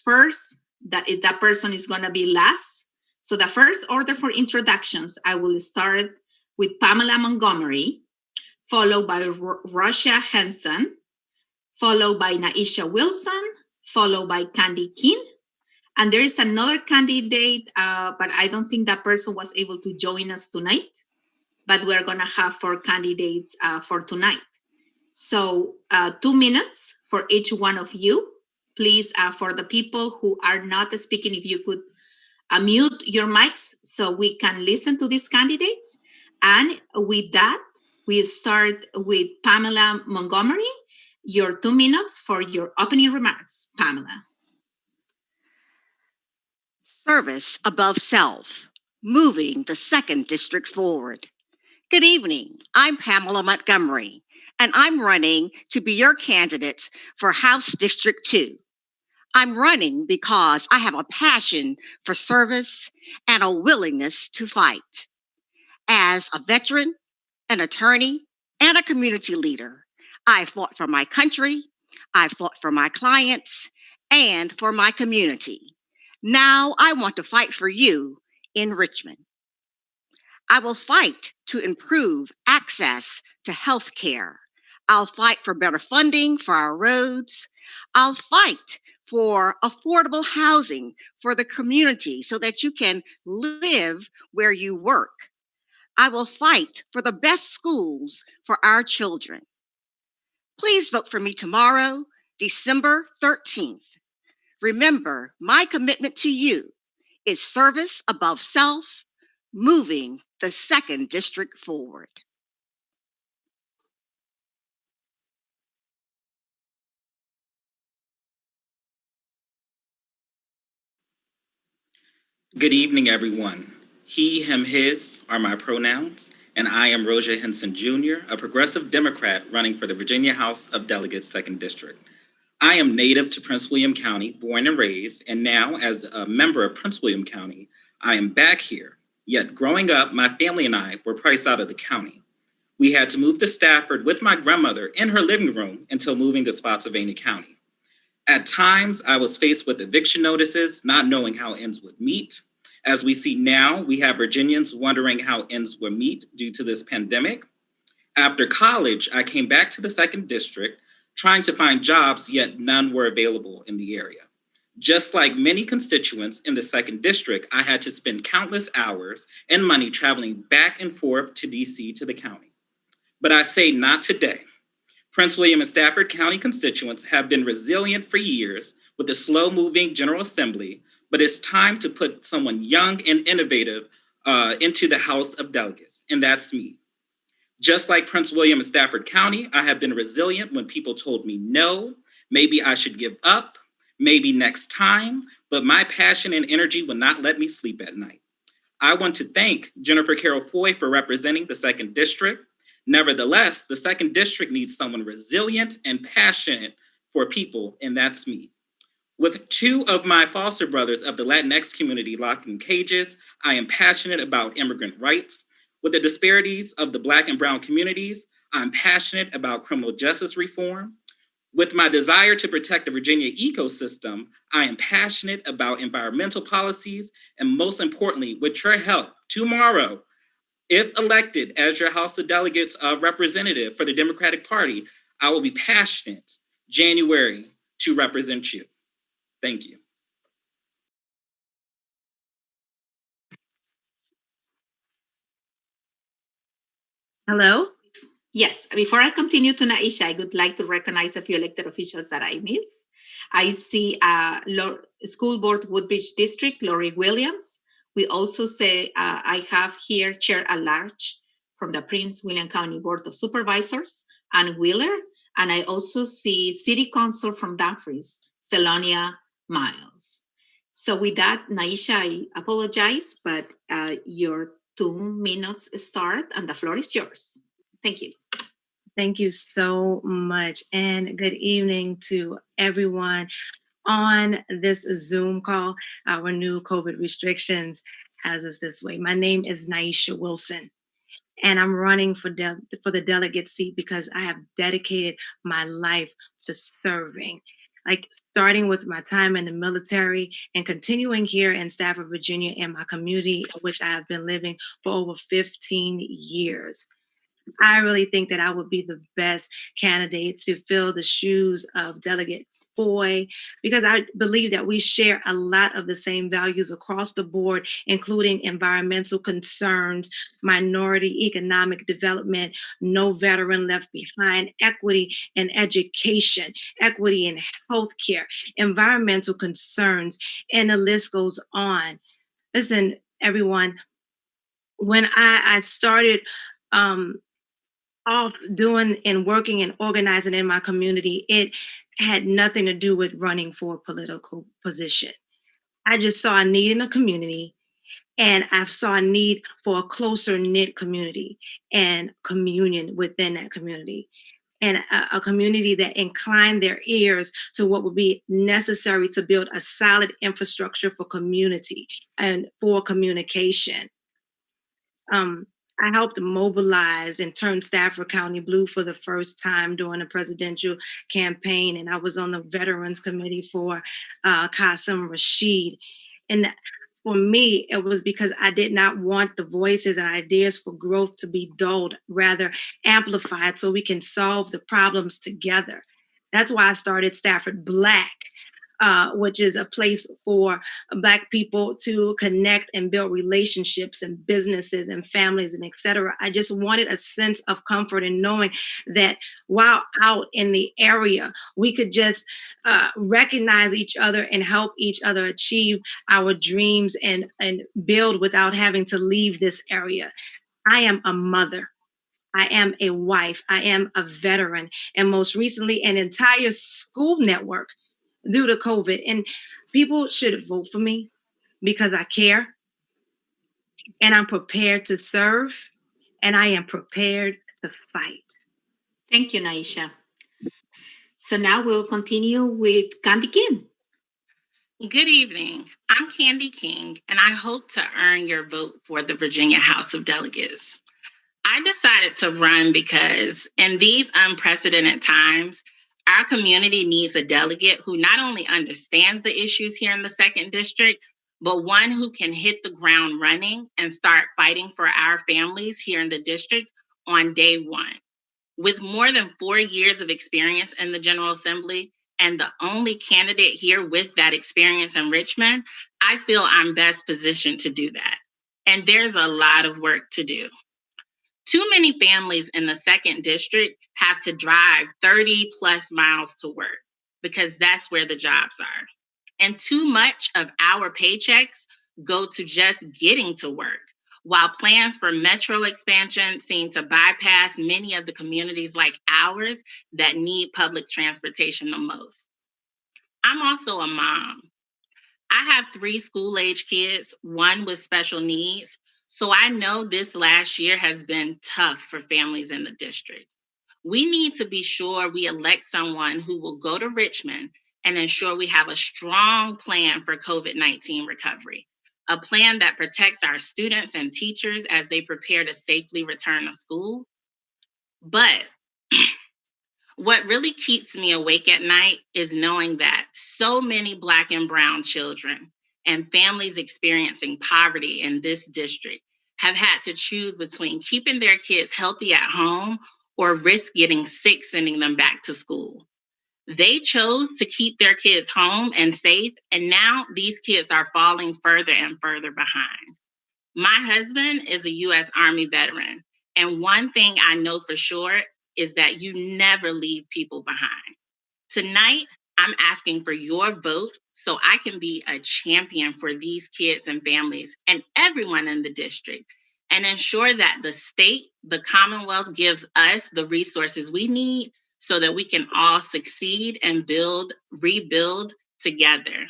first, that person is going to be last. So the first order for introductions, I will start with Pamela Montgomery, followed by Russia Henson, followed by Naisha Wilson, followed by Candy King. And there is another candidate, but I don't think that person was able to join us tonight. But we're going to have 4 candidates for tonight. So 2 minutes for each one of you. Please, for the people who are not speaking, if you could mute your mics so we can listen to these candidates. And with that, we start with Pamela Montgomery. Your 2 minutes for your opening remarks, Pamela. Service above self, moving the 2nd District forward. Good evening. I'm Pamela Montgomery, and I'm running to be your candidate for House District 2. I'm running because I have a passion for service and a willingness to fight. As a veteran, an attorney, and a community leader, I fought for my country, I fought for my clients, and for my community. Now I want to fight for you in Richmond. I will fight to improve access to health care. I'll fight for better funding for our roads. I'll fight for affordable housing for the community so that you can live where you work. I will fight for the best schools for our children. Please vote for me tomorrow, December 13th. Remember, my commitment to you is service above self, moving the 2nd District forward. Good evening, everyone. He, him, his are my pronouns, and I am Josenson Jr., a progressive Democrat running for the Virginia House of Delegates 2nd District. I am native to Prince William County, born and raised, and now as a member of Prince William County, I am back here. Yet growing up, my family and I were priced out of the county. We had to move to Stafford with my grandmother in her living room until moving to Spotsylvania County. At times, I was faced with eviction notices, not knowing how ends would meet. As we see now, we have Virginians wondering how ends will meet due to this pandemic. After college, I came back to the 2nd District, trying to find jobs, yet none were available in the area. Just like many constituents in the 2nd District, I had to spend countless hours and money traveling back and forth to DC to the county. But I say not today. Prince William and Stafford County constituents have been resilient for years with the slow-moving General Assembly, but it's time to put someone young and innovative into the House of Delegates, and that's me. Just like Prince William and Stafford County, I have been resilient when people told me no, maybe I should give up, maybe next time, but my passion and energy will not let me sleep at night. I want to thank Jennifer Carroll Foy for representing the 2nd District. Nevertheless, the 2nd District needs someone resilient and passionate for people, and that's me. With 2 of my foster brothers of the Latinx community locked in cages, I am passionate about immigrant rights. With the disparities of the Black and Brown communities, I'm passionate about criminal justice reform. With my desire to protect the Virginia ecosystem, I am passionate about environmental policies, and most importantly, with your help tomorrow, if elected as your House of Delegates representative for the Democratic Party, I will be passionate January to represent you. Thank you. Hello? Yes, before I continue to Naisha, I would like to recognize a few elected officials that I missed. I see School Board Woodbridge District, Lori Williams. We also say I have here Chair at Large from the Prince William County Board of Supervisors, Ann Wheeler. And I also see City Council from Dumfries, Celonia Miles. So with that, Naisha, I apologize, but your 2 minutes start and the floor is yours. Thank you. Thank you so much. And good evening to everyone on this Zoom call. Our new COVID restrictions has us this way. My name is Naisha Wilson, and I'm running for the delegate seat because I have dedicated my life to serving. like starting with my time in the military and continuing here in Stafford, Virginia, in my community, which I have been living for over 15 years. I really think that I would be the best candidate to fill the shoes of Delegate Foy, because I believe that we share a lot of the same values across the board, including environmental concerns, minority economic development, no veteran left behind, equity in education, equity in healthcare, environmental concerns, and the list goes on. Listen, everyone, when I started um, off doing and working and organizing in my community, it had nothing to do with running for a political position. I just saw a need in the community, and I saw a need for a closer knit community and communion within that community, and a community that inclined their ears to what would be necessary to build a solid infrastructure for community and for communication. um, I helped mobilize and turn Stafford County blue for the first time during a presidential campaign. And I was on the Veterans Committee for Qasim Rashid. And for me, it was because I did not want the voices and ideas for growth to be dulled, rather amplified so we can solve the problems together. That's why I started Stafford Black, which is a place for Black people to connect and build relationships and businesses and families and et cetera. I just wanted a sense of comfort in knowing that while out in the area, we could just recognize each other and help each other achieve our dreams and build without having to leave this area. I am a mother. I am a wife. I am a veteran. And most recently, an entire school network due to COVID. And people should vote for me because I care and I'm prepared to serve and I am prepared to fight. Thank you, Naisha. So now we'll continue with Candy Kim. Good evening. I'm Candy King, and I hope to earn your vote for the Virginia House of Delegates. I decided to run because in these unprecedented times, our community needs a delegate who not only understands the issues here in the second district, but one who can hit the ground running and start fighting for our families here in the district on day one. With more than 4 years of experience in the General Assembly and the only candidate here with that experience in Richmond, I feel I'm best positioned to do that. And there's a lot of work to do. Too many families in the second district have to drive 30 plus miles to work because that's where the jobs are. And too much of our paychecks go to just getting to work, while plans for metro expansion seem to bypass many of the communities like ours that need public transportation the most. I'm also a mom. I have 3 school-age kids, one with special needs, so I know this last year has been tough for families in the district. We need to be sure we elect someone who will go to Richmond and ensure we have a strong plan for COVID-19 recovery, a plan that protects our students and teachers as they prepare to safely return to school. But what really keeps me awake at night is knowing that so many Black and Brown children and families experiencing poverty in this district have had to choose between keeping their kids healthy at home or risk getting sick sending them back to school. They chose to keep their kids home and safe, and now these kids are falling further and further behind. My husband is a U.S. Army veteran, and one thing I know for sure is that you never leave people behind. Tonight, I'm asking for your vote so I can be a champion for these kids and families and everyone in the district and ensure that the state, the Commonwealth gives us the resources we need so that we can all succeed and rebuild together.